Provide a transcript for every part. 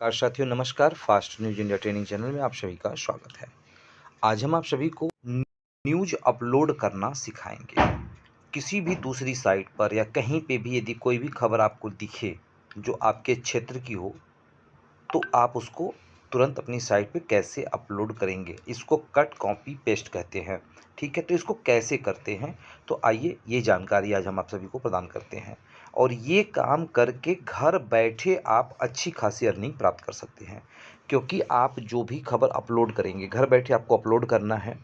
नमस्कार साथियों, नमस्कार। Fast news India training channel में आप सभी का स्वागत है। आज हम आप सभी को न्यूज़ अपलोड करना सिखाएंगे। किसी भी दूसरी साइट पर या कहीं पे भी यदि कोई भी खबर आपको दिखे जो आपके क्षेत्र की हो, तो आप उसको तुरंत अपनी साइट पे कैसे अपलोड करेंगे, इसको कट कॉपी पेस्ट कहते हैं। ठीक है, तो इसको कैसे करते हैं, तो आइए ये जानकारी आज हम आप सभी को प्रदान करते हैं। और ये काम करके घर बैठे आप अच्छी खासी अर्निंग प्राप्त कर सकते हैं, क्योंकि आप जो भी खबर अपलोड करेंगे घर बैठे आपको अपलोड करना है।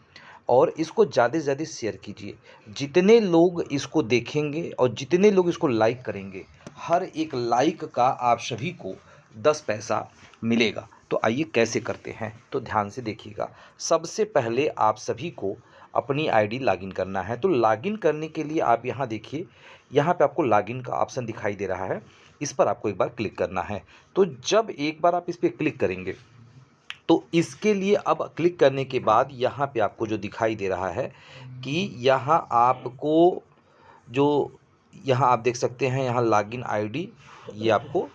और इसको ज़्यादा से ज़्यादा शेयर कीजिए। जितने लोग इसको देखेंगे और जितने लोग इसको लाइक करेंगे, हर एक लाइक का आप सभी को 10 पैसा मिलेगा। तो आइए कैसे करते हैं, तो ध्यान से देखिएगा। सबसे पहले आप सभी को अपनी आईडी लॉगिन करना है। तो लॉगिन करने के लिए आप यहाँ देखिए, यहाँ पे आपको लॉगिन का ऑप्शन दिखाई दे रहा है। इस पर आपको एक बार क्लिक करना है। तो जब एक बार आप इस पर क्लिक करेंगे, तो इसके लिए अब क्लिक करने के बाद यहाँ पे आपको जो दिखाई दे रहा है कि यहाँ आपको जो यहाँ आप देख सकते हैं, यहाँ लॉगिन आईडी, ये आपको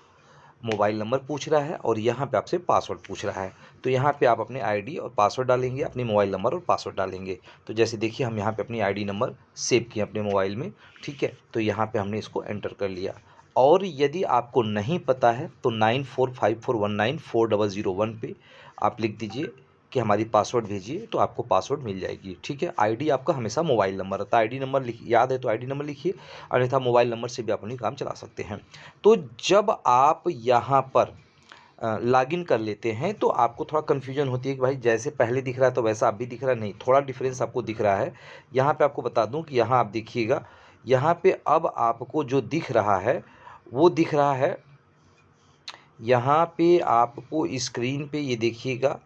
मोबाइल नंबर पूछ रहा है और यहाँ पे आपसे पासवर्ड पूछ रहा है। तो यहाँ पे आप अपने आईडी और पासवर्ड डालेंगे, अपने मोबाइल नंबर और पासवर्ड डालेंगे। तो जैसे देखिए, हम यहाँ पे अपनी आईडी नंबर सेव किए अपने मोबाइल में। ठीक है, तो यहाँ पे हमने इसको एंटर कर लिया। और यदि आपको नहीं पता है तो 9454194001 पे आप लिख दीजिए कि हमारी पासवर्ड भेजिए, तो आपको पासवर्ड मिल जाएगी। ठीक है, आईडी आपका हमेशा मोबाइल नंबर रहता है। आईडी नंबर याद है तो आईडी नंबर लिखिए, अन्यथा मोबाइल नंबर से भी आप अपनी काम चला सकते हैं। तो जब आप यहाँ पर लॉगिन कर लेते हैं, तो आपको थोड़ा कन्फ्यूजन होती है कि भाई जैसे पहले दिख रहा है तो वैसा अब भी दिख रहा है। नहीं, थोड़ा डिफरेंस आपको दिख रहा है। यहाँ पे आपको बता दूं कि यहाँ आप देखिएगा, यहाँ पे अब आपको जो दिख रहा है वो दिख रहा है। यहाँ पे आपको स्क्रीन पे ये देखिएगा,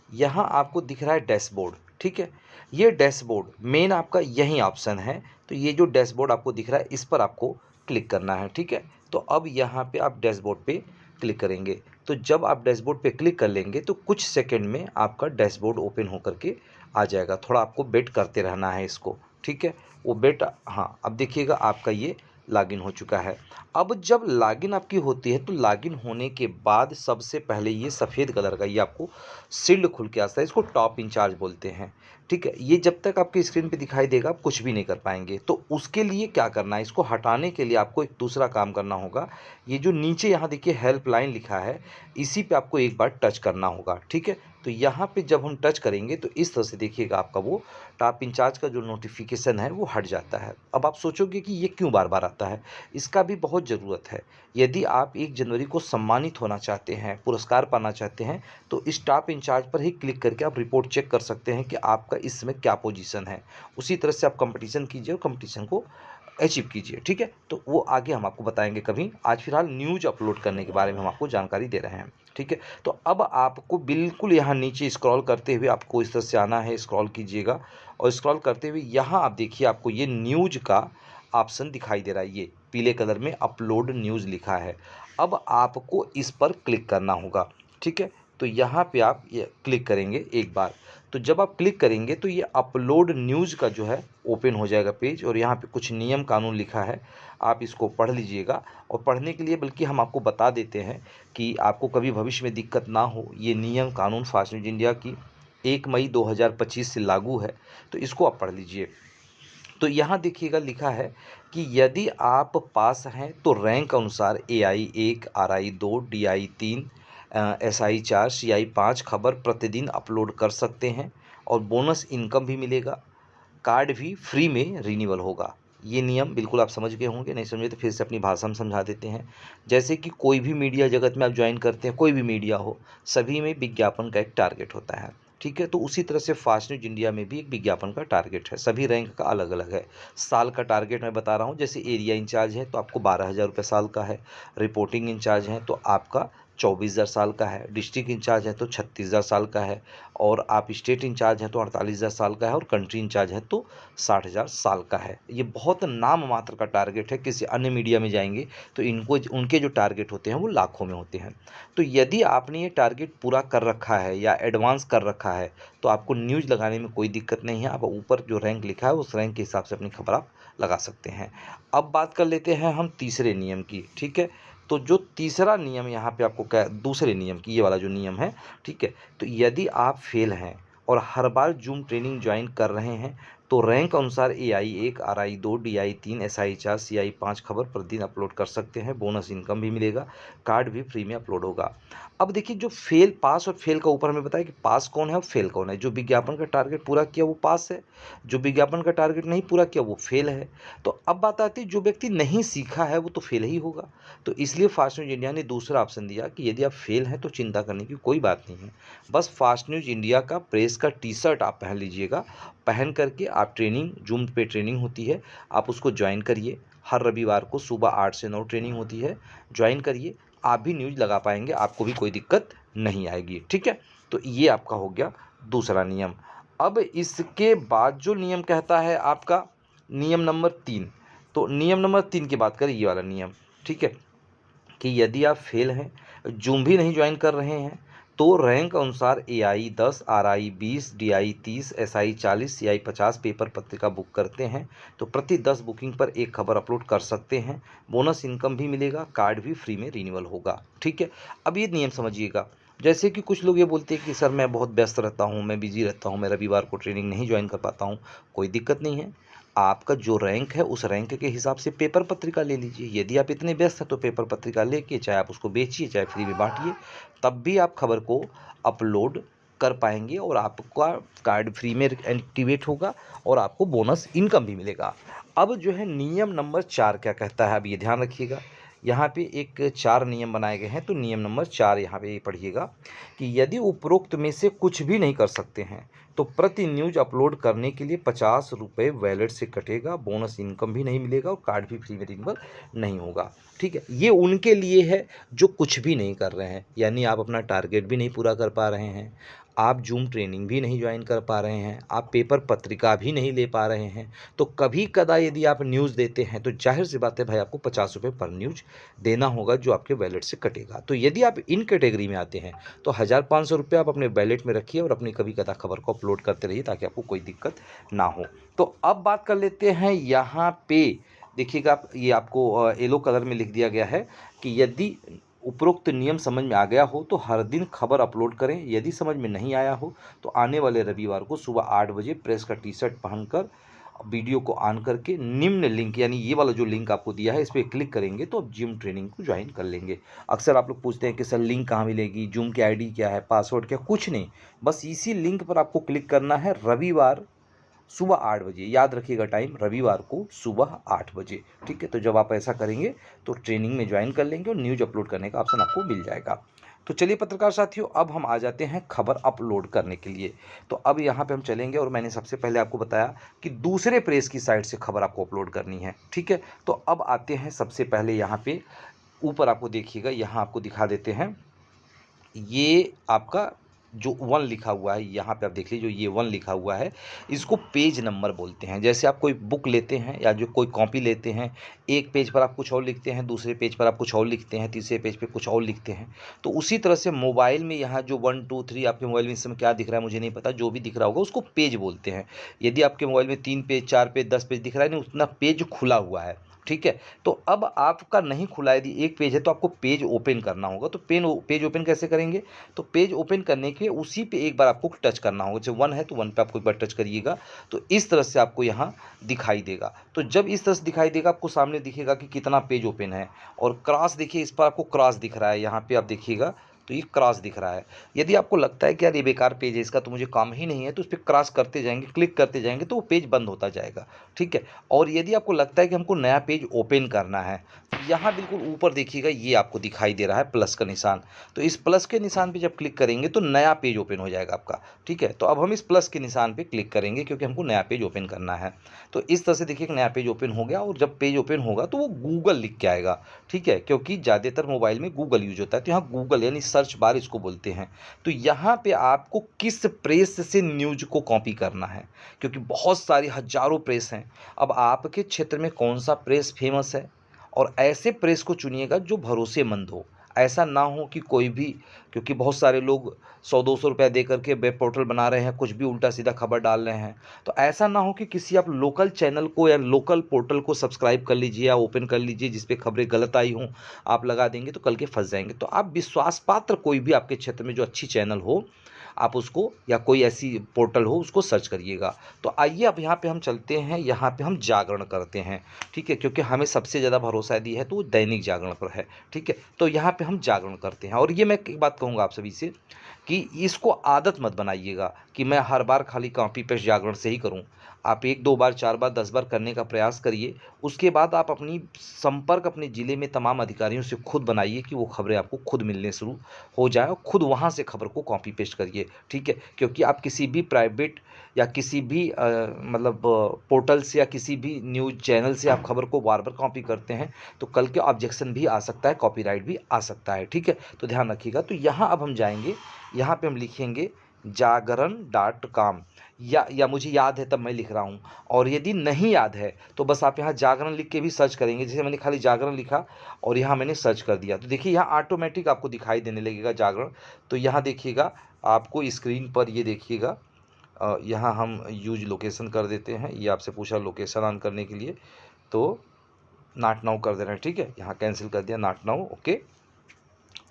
यहाँ आपको दिख रहा है डैशबोर्ड। ठीक है, ये डैशबोर्ड मेन आपका यही ऑप्शन है। तो ये जो डैशबोर्ड आपको दिख रहा है, इस पर आपको क्लिक करना है। ठीक है, तो अब यहाँ पे आप डैशबोर्ड पे क्लिक करेंगे। तो जब आप डैशबोर्ड पे क्लिक कर लेंगे तो कुछ सेकंड में आपका डैशबोर्ड ओपन होकर के आ जाएगा। थोड़ा आपको वेट करते रहना है इसको। ठीक है, वो वेट, हाँ, अब देखिएगा आपका ये लॉगिन हो चुका है। अब जब लॉगिन आपकी होती है, तो लॉगिन होने के बाद सबसे पहले ये सफ़ेद कलर का ये आपको शील्ड खुल के आता है। इसको टॉप इंचार्ज बोलते हैं। ठीक है, ये जब तक आपकी स्क्रीन पे दिखाई देगा आप कुछ भी नहीं कर पाएंगे। तो उसके लिए क्या करना है, इसको हटाने के लिए आपको एक दूसरा काम करना होगा। ये जो नीचे यहाँ देखिए हेल्पलाइन लिखा है, इसी पे आपको एक बार टच करना होगा। ठीक है, तो यहाँ पे जब हम टच करेंगे तो इस तरह से देखिएगा आपका वो टॉप इंचार्ज का जो नोटिफिकेशन है वो हट जाता है। अब आप सोचोगे कि ये क्यों बार बार आता है, इसका भी बहुत ज़रूरत है। यदि आप 1 जनवरी को सम्मानित होना चाहते हैं, पुरस्कार पाना चाहते हैं, तो इस टॉप इंचार्ज पर ही क्लिक करके आप रिपोर्ट चेक कर सकते हैं कि आपका इस समय क्या पोजीशन है। उसी तरह से आप कंपटीशन कीजिए और कंपटीशन को अचीव कीजिए। ठीक है, तो वो आगे हम आपको बताएंगे कभी। आज फिलहाल न्यूज़ अपलोड करने के बारे में हम आपको जानकारी दे रहे हैं। ठीक है, तो अब आपको बिल्कुल यहाँ नीचे स्क्रॉल करते हुए आपको इस तरह से आना है। स्क्रॉल कीजिएगा और स्क्रॉल करते हुए यहाँ आप देखिए, आपको ये न्यूज़ का ऑप्शन दिखाई दे रहा है। ये पीले कलर में अपलोड न्यूज़ लिखा है। अब आपको इस पर क्लिक करना होगा। ठीक है, तो यहाँ पे आप ये क्लिक करेंगे एक बार। तो जब आप क्लिक करेंगे तो ये अपलोड न्यूज़ का जो है ओपन हो जाएगा पेज, और यहाँ पे कुछ नियम कानून लिखा है, आप इसको पढ़ लीजिएगा। और पढ़ने के लिए बल्कि हम आपको बता देते हैं कि आपको कभी भविष्य में दिक्कत ना हो, ये नियम कानून फास्ट न्यूज़ इंडिया की 1 मई 2025 से लागू है। तो इसको आप पढ़ लीजिए। तो यहाँ देखिएगा लिखा है कि यदि आप पास हैं तो रैंक अनुसार AI 1, RI 2, DI 3, SI 4, CI 5 खबर प्रतिदिन अपलोड कर सकते हैं, और बोनस इनकम भी मिलेगा। कार्ड भी फ्री में रिन्यूअल होगा। ये नियम बिल्कुल आप समझ गए होंगे। नहीं समझे तो फिर से अपनी भाषा में समझा देते हैं। जैसे कि कोई भी मीडिया जगत में आप ज्वाइन करते हैं, कोई भी मीडिया हो, सभी में विज्ञापन का एक टारगेट होता है। ठीक है, तो उसी तरह से फास्ट न्यूज इंडिया में भी एक विज्ञापन का टारगेट है। सभी रैंक का अलग अलग है। साल का टारगेट मैं बता रहा हूँ, जैसे एरिया इंचार्ज है तो आपको 12,000 रुपये साल का है। रिपोर्टिंग इंचार्ज है तो आपका 24,000 साल का है। डिस्ट्रिक्ट इंचार्ज है तो 36,000 साल का है। और आप स्टेट इंचार्ज हैं तो 48,000 साल का है। और कंट्री इंचार्ज है तो 60,000 साल का है। ये बहुत नाम मात्र का टारगेट है। किसी अन्य मीडिया में जाएंगे तो इनको उनके जो टारगेट होते हैं वो लाखों में होते हैं। तो यदि आपने ये टारगेट पूरा कर रखा है या एडवांस कर रखा है, तो आपको न्यूज़ लगाने में कोई दिक्कत नहीं है। आप ऊपर जो रैंक लिखा है उस रैंक के हिसाब से अपनी खबर आप लगा सकते हैं। अब बात कर लेते हैं हम तीसरे नियम की। ठीक है, तो जो तीसरा नियम यहाँ पे आपको क्या, दूसरे नियम की ये वाला जो नियम है, ठीक है, तो यदि आप फेल हैं और हर बार जूम ट्रेनिंग ज्वाइन कर रहे हैं तो रैंक अनुसार AI 1, RI 2, DI 3, SI 4, CI 5 खबर प्रतिदिन अपलोड कर सकते हैं। बोनस इनकम भी मिलेगा, कार्ड भी फ्री में अपलोड होगा। अब देखिए, जो फेल, पास और फेल का ऊपर हमें बताया कि पास कौन है और फेल कौन है। जो विज्ञापन का टारगेट पूरा किया वो पास है, जो विज्ञापन का टारगेट नहीं पूरा किया वो फेल है। तो अब बात आती है, जो व्यक्ति नहीं सीखा है वो तो फेल ही होगा। तो इसलिए फास्ट न्यूज़ इंडिया ने दूसरा ऑप्शन दिया कि यदि आप फेल हैं तो चिंता करने की कोई बात नहीं है, बस फास्ट न्यूज़ इंडिया का प्रेस का टी-शर्ट आप पहन लीजिएगा। पहन करके आप ट्रेनिंग, जूम पे ट्रेनिंग होती है, आप उसको ज्वाइन करिए। हर रविवार को सुबह 8 से 9 ट्रेनिंग होती है, ज्वाइन करिए। आप भी न्यूज़ लगा पाएंगे, आपको भी कोई दिक्कत नहीं आएगी, ठीक है। तो ये आपका हो गया दूसरा नियम। अब इसके बाद जो नियम कहता है आपका नियम नंबर 3, तो नियम नंबर 3 की बात करें, ये वाला नियम, ठीक है, कि यदि आप फेल हैं, जूम भी नहीं ज्वाइन कर रहे हैं, तो रैंक अनुसार AI 10, RI 20, DI 30, SI 40, CI 50 paper पत्रिका बुक करते हैं तो प्रति 10 बुकिंग पर एक खबर अपलोड कर सकते हैं। बोनस इनकम भी मिलेगा, कार्ड भी फ्री में रिन्यूअल होगा, ठीक है। अब ये नियम समझिएगा। जैसे कि कुछ लोग ये बोलते हैं कि सर मैं बहुत व्यस्त रहता हूँ, मैं बिजी रहता हूँ, मैं रविवार को ट्रेनिंग नहीं ज्वाइन कर पाता हूँ। कोई दिक्कत नहीं है, आपका जो रैंक है उस रैंक के हिसाब से पेपर पत्रिका ले लीजिए। यदि आप इतने व्यस्त हैं तो पेपर पत्रिका लेके चाहे आप उसको बेचिए चाहे फ्री में बांटिए, तब भी आप खबर को अपलोड कर पाएंगे और आपका कार्ड फ्री में एक्टिवेट होगा और आपको बोनस इनकम भी मिलेगा। अब जो है नियम नंबर 4 क्या कहता है, अब ये ध्यान रखिएगा। यहाँ पे एक 4 नियम बनाए गए हैं, तो नियम नंबर 4 यहाँ पे पढ़िएगा कि यदि उपरोक्त में से कुछ भी नहीं कर सकते हैं तो प्रति न्यूज अपलोड करने के लिए 50 रुपये वैलेट से कटेगा, बोनस इनकम भी नहीं मिलेगा और कार्ड भी फ्री में रिन्यूअल नहीं होगा, ठीक है। ये उनके लिए है जो कुछ भी नहीं कर रहे हैं, यानी आप अपना टारगेट भी नहीं पूरा कर पा रहे हैं, आप जूम ट्रेनिंग भी नहीं ज्वाइन कर पा रहे हैं, आप पेपर पत्रिका भी नहीं ले पा रहे हैं, तो कभी कदा यदि आप न्यूज़ देते हैं तो जाहिर सी बात है भाई, आपको 50 रुपये पर न्यूज देना होगा जो आपके वैलेट से कटेगा। तो यदि आप इन कैटेगरी में आते हैं तो 1500 रुपये आप अपने वैलेट में रखिए और अपनी कभी कदा खबर को अपलोड करते रहिए ताकि आपको कोई दिक्कत ना हो। तो अब बात कर लेते हैं यहाँ पे, देखिएगा आप, ये आपको येलो कलर में लिख दिया गया है कि यदि उपरोक्त नियम समझ में आ गया हो तो हर दिन खबर अपलोड करें, यदि समझ में नहीं आया हो तो आने वाले रविवार को सुबह 8 बजे प्रेस का टी-शर्ट पहनकर वीडियो को ऑन करके निम्न लिंक, यानी ये वाला जो लिंक आपको दिया है इस पर क्लिक करेंगे तो आप जिम ट्रेनिंग को ज्वाइन कर लेंगे। अक्सर आप लोग पूछते हैं कि सर लिंक कहाँ मिलेगी, जूम की आईडी क्या है, पासवर्ड क्या, कुछ नहीं, बस इसी लिंक पर आपको क्लिक करना है रविवार सुबह 8 बजे, याद रखिएगा टाइम, रविवार को सुबह 8 बजे, ठीक है। तो जब आप ऐसा करेंगे तो ट्रेनिंग में ज्वाइन कर लेंगे और न्यूज़ अपलोड करने का ऑप्शन आपको मिल जाएगा। तो चलिए पत्रकार साथियों, अब हम आ जाते हैं खबर अपलोड करने के लिए। तो अब यहाँ पे हम चलेंगे और मैंने सबसे पहले आपको बताया कि दूसरे प्रेस की साइट से खबर आपको अपलोड करनी है, ठीक है। तो अब आते हैं सबसे पहले यहाँ पे ऊपर आपको देखिएगा, यहाँ आपको दिखा देते हैं, ये आपका जो 1 लिखा हुआ है, यहाँ पे आप देख लीजिए, जो ये 1 लिखा हुआ है इसको पेज नंबर बोलते हैं। जैसे आप कोई बुक लेते हैं या जो कोई कॉपी लेते हैं, एक पेज पर आप कुछ और लिखते हैं, दूसरे पेज पर आप कुछ और लिखते हैं, तीसरे पेज पे कुछ और लिखते हैं, तो उसी तरह से मोबाइल में यहाँ जो 1 2 3 आपके मोबाइल में इस समय क्या दिख रहा है मुझे नहीं पता, जो भी दिख रहा होगा उसको पेज बोलते हैं। यदि आपके मोबाइल में 3 पेज 4 पेज 10 पेज दिख रहा है, नहीं उतना पेज खुला हुआ है, ठीक है। तो अब आपका नहीं खुला, यदि एक पेज है तो आपको पेज ओपन करना होगा। तो पेज ओपन कैसे करेंगे, तो पेज ओपन करने के उसी पे एक बार आपको टच करना होगा। जब 1 है तो 1 पे आपको एक बार टच करिएगा तो इस तरह से आपको यहाँ दिखाई देगा। तो जब इस तरह से दिखाई देगा आपको सामने दिखेगा कि कितना पेज ओपन है, और क्रॉस देखिए, इस पर आपको क्रॉस दिख रहा है, यहाँ पे आप देखिएगा तो ये क्रॉस दिख रहा है। यदि आपको लगता है कि यार ये बेकार पेज है, इसका तो मुझे काम ही नहीं है, तो उस पर क्रॉस करते जाएंगे, क्लिक करते जाएंगे तो वो पेज बंद होता जाएगा, ठीक है। और यदि आपको लगता है कि हमको नया पेज ओपन करना है, तो यहाँ बिल्कुल ऊपर देखिएगा ये आपको दिखाई दे रहा है प्लस का निशान। तो इस प्लस के निशान पे जब क्लिक करेंगे तो नया पेज ओपन हो जाएगा आपका, ठीक है। तो अब हम इस प्लस के निशान पे क्लिक करेंगे क्योंकि हमको नया पेज ओपन करना है। तो इस तरह से देखिए नया पेज ओपन हो गया, और जब पेज ओपन होगा तो वो गूगल लिख के आएगा, ठीक है, क्योंकि ज़्यादातर मोबाइल में गूगल यूज होता है, तो यहाँ गूगल यानी सर्च बार इसको बोलते हैं। तो यहाँ पे आपको किस प्रेस से न्यूज को कॉपी करना है, क्योंकि बहुत सारी हजारों प्रेस हैं। अब आपके क्षेत्र में कौन सा प्रेस फेमस है, और ऐसे प्रेस को चुनिएगा जो भरोसेमंद हो। ऐसा ना हो कि कोई भी, क्योंकि बहुत सारे लोग 100-200 रुपया दे करके वेब पोर्टल बना रहे हैं, कुछ भी उल्टा सीधा खबर डाल रहे हैं। तो ऐसा ना हो कि किसी आप लोकल चैनल को या लोकल पोर्टल को सब्सक्राइब कर लीजिए या ओपन कर लीजिए जिस पे खबरें गलत आई हों, आप लगा देंगे तो कल के फंस जाएंगे। तो आप विश्वास पात्र कोई भी आपके क्षेत्र में जो अच्छी चैनल हो, आप उसको, या कोई ऐसी पोर्टल हो उसको सर्च करिएगा। तो आइए अब यहाँ पे हम चलते हैं, यहाँ पे हम जागरण करते हैं, ठीक है, क्योंकि हमें सबसे ज़्यादा भरोसा यदि है तो वो दैनिक जागरण पर है, ठीक है। तो यहाँ पे हम जागरण करते हैं, और ये मैं एक बात कहूँगा आप सभी से कि इसको आदत मत बनाइएगा कि मैं हर बार खाली कॉपी पेस्ट जागरण से ही करूँ। आप 1-2 बार, 4 बार, 10 बार करने का प्रयास करिए। उसके बाद आप अपनी संपर्क अपने ज़िले में तमाम अधिकारियों से खुद बनाइए कि वो खबरें आपको खुद मिलने शुरू हो जाए, और खुद वहाँ से खबर को कॉपी पेस्ट करिए, ठीक है। क्योंकि आप किसी भी प्राइवेट या किसी भी मतलब पोर्टल से या किसी भी न्यूज़ चैनल से आप खबर को बार बार कॉपी करते हैं तो कल के ऑब्जेक्शन भी आ सकता है, कॉपीराइट भी आ सकता है, ठीक है। तो ध्यान रखिएगा। तो यहाँ अब हम जाएंगे, यहाँ पे हम लिखेंगे जागरण.com, या मुझे याद है तब मैं लिख रहा हूँ, और यदि नहीं याद है तो बस आप यहाँ जागरण लिख के भी सर्च करेंगे। जैसे मैंने खाली जागरण लिखा और यहाँ मैंने सर्च कर दिया, तो देखिए यहाँ ऑटोमेटिक आपको दिखाई देने लगेगा जागरण। तो यहाँ देखिएगा, आपको स्क्रीन पर ये देखिएगा, यहाँ हम यूज लोकेशन कर देते हैं, ये आपसे पूछा लोकेशन ऑन करने के लिए, तो नॉट नाउ कर दे रहे हैं, ठीक है। यहाँ कैंसिल कर दिया, नॉट नाउ, ओके।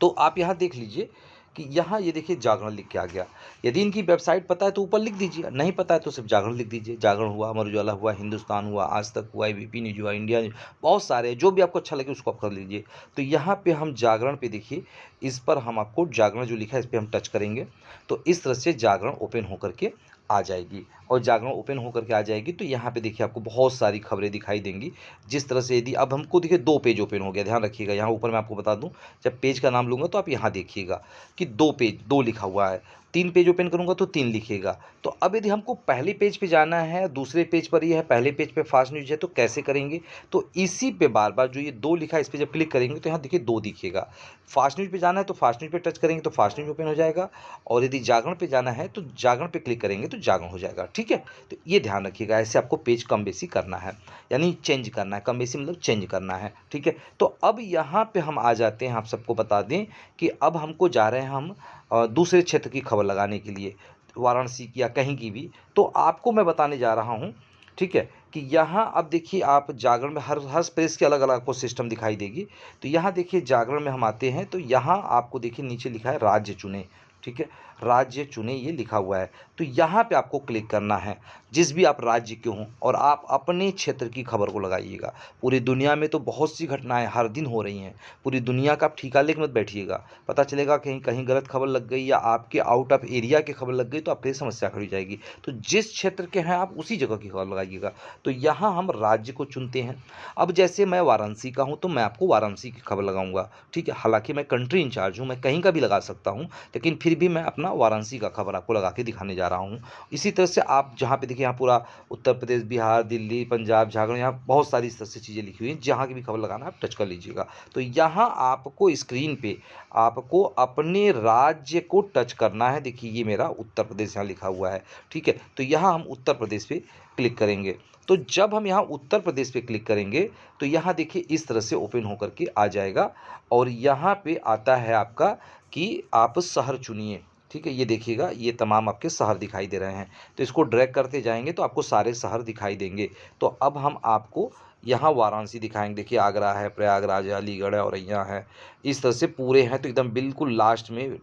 तो आप यहाँ देख लीजिए कि यहाँ ये देखिए जागरण लिख के आ गया। यदि इनकी वेबसाइट पता है तो ऊपर लिख दीजिए, नहीं पता है तो सिर्फ जागरण लिख दीजिए। जागरण हुआ, अमर उजाला हुआ, हिंदुस्तान हुआ, आज तक हुआ, एबीपी न्यूज हुआ, इंडिया न्यूज, बहुत सारे, जो भी आपको अच्छा लगे उसको आप कर लीजिए। तो यहाँ पे हम जागरण पे देखिए, इस पर हम आपको जागरण जो लिखा है इस पर हम टच करेंगे तो इस तरह से जागरण ओपन होकर के आ जाएगी। और जागरण ओपन होकर के आ जाएगी तो यहाँ पे देखिए आपको बहुत सारी खबरें दिखाई देंगी। जिस तरह से, यदि अब हमको देखिए 2 पेज ओपन हो गया, ध्यान रखिएगा। यहाँ ऊपर मैं आपको बता दूं, जब पेज का नाम लूँगा तो आप यहाँ देखिएगा कि 2 पेज, 2 लिखा हुआ है। 3 पेज ओपन करूँगा तो 3 लिखिएगा। तो अब यदि हमको पहले पेज पे जाना है, दूसरे पेज पर ये है, पहले पेज पे फास्ट न्यूज़ है, तो कैसे करेंगे? तो इसी पे बार-बार जो ये 2 लिखा है इस पे जब क्लिक करेंगे तो यहाँ देखिए 2 दिखेगा। फास्ट न्यूज़ पे जाना है तो फास्ट न्यूज़ पे टच करेंगे तो फास्ट न्यूज़ ओपन हो जाएगा, और यदि जागरण पे जाना है तो जागरण पे क्लिक करेंगे तो जागरण हो जाएगा, ठीक है। तो ये ध्यान रखिएगा, ऐसे आपको पेज कम बेसी करना है, यानी चेंज करना है, कम बेसी मतलब चेंज करना है, ठीक है। तो अब यहाँ पे हम आ जाते हैं, आप सबको बता दें कि अब हमको जा रहे हैं हम दूसरे क्षेत्र की खबर लगाने के लिए, वाराणसी की या कहीं की भी। तो आपको मैं बताने जा रहा हूँ, ठीक है, कि यहाँ अब देखिए आप जागरण में हर हर प्रेस की अलग अलग आपको सिस्टम दिखाई देगी। तो यहाँ देखिए जागरण में हम आते हैं तो यहाँ आपको देखिए नीचे लिखा है राज्य चुने, ठीक है, राज्य चुने ये लिखा हुआ है। तो यहाँ पे आपको क्लिक करना है, जिस भी आप राज्य के हों, और आप अपने क्षेत्र की खबर को लगाइएगा। पूरी दुनिया में तो बहुत सी घटनाएं हर दिन हो रही हैं, पूरी दुनिया का आप ठिका लेके मत बैठिएगा। पता चलेगा कहीं कहीं गलत खबर लग गई या आपके आउट ऑफ एरिया की खबर लग गई तो आपके लिए समस्या खड़ी हो जाएगी। तो जिस क्षेत्र के हैं आप उसी जगह की खबर लगाइएगा। तो यहाँ हम राज्य को चुनते हैं। अब जैसे मैं वाराणसी का हूँ तो मैं आपको वाराणसी की खबर लगाऊंगा, ठीक है। हालांकि मैं कंट्री इंचार्ज हूँ, मैं कहीं का भी लगा सकता हूँ, लेकिन फिर भी मैं अपना वाराणसी का खबर आपको लगा के दिखाने जा रहा हूँ। इसी तरह से आप जहाँ पे देखिए, यहाँ पूरा उत्तर प्रदेश, बिहार, दिल्ली, पंजाब, झारखंड, यहाँ बहुत सारी इस तरह से चीज़ें लिखी हुई हैं, जहाँ की भी खबर लगाना आप टच कर लीजिएगा। तो यहाँ आपको स्क्रीन पे आपको अपने राज्य को टच करना है। देखिए ये मेरा उत्तर प्रदेश यहाँ लिखा हुआ है, ठीक है। तो यहाँ हम उत्तर प्रदेश पे क्लिक करेंगे। तो जब हम यहाँ उत्तर प्रदेश पे क्लिक करेंगे तो यहाँ देखिए इस तरह से ओपन होकर के आ जाएगा, और यहाँ पे आता है आपका कि आप शहर चुनिए, ठीक है। ये देखिएगा, ये तमाम आपके शहर दिखाई दे रहे हैं। तो इसको ड्रैग करते जाएंगे तो आपको सारे शहर दिखाई देंगे। तो अब हम आपको यहाँ वाराणसी दिखाएंगे। देखिए आगरा है, प्रयागराज है, अलीगढ़ है, औरैया है, इस तरह से पूरे हैं। तो एकदम बिल्कुल लास्ट में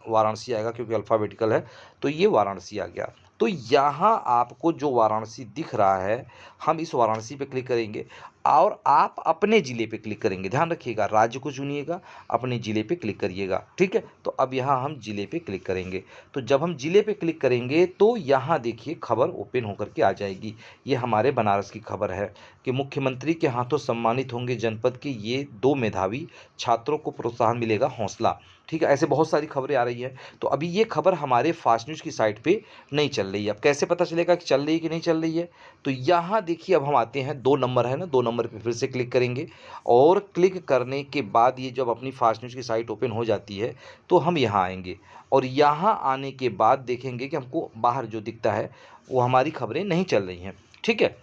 वाराणसी आएगा क्योंकि अल्फ़ाबेटिकल है। तो ये वाराणसी आ गया। तो यहाँ आपको जो वाराणसी दिख रहा है, हम इस वाराणसी पे क्लिक करेंगे और आप अपने ज़िले पे क्लिक करेंगे। ध्यान रखिएगा, राज्य को चुनिएगा, अपने ज़िले पे क्लिक करिएगा, ठीक है। तो अब यहाँ हम ज़िले पे क्लिक करेंगे। तो जब हम ज़िले पे क्लिक करेंगे तो यहाँ देखिए खबर ओपन होकर के आ जाएगी। ये हमारे बनारस की खबर है कि मुख्यमंत्री के हाथों सम्मानित होंगे जनपद के ये 2 मेधावी छात्रों को, प्रोत्साहन मिलेगा हौसला, ठीक है। ऐसे बहुत सारी खबरें आ रही हैं। तो अभी ये खबर हमारे फास्ट न्यूज़ की साइट पे नहीं चल रही है। अब कैसे पता चलेगा कि चल रही है कि नहीं चल रही है? तो यहाँ देखिए अब हम आते हैं, 2 नंबर है ना, 2 नंबर पे फिर से क्लिक करेंगे, और क्लिक करने के बाद ये जब अपनी फास्ट न्यूज़ की साइट ओपन हो जाती है तो हम यहाँ आएंगे, और यहाँ आने के बाद देखेंगे कि हमको बाहर जो दिखता है वो हमारी खबरें नहीं चल रही हैं, ठीक है।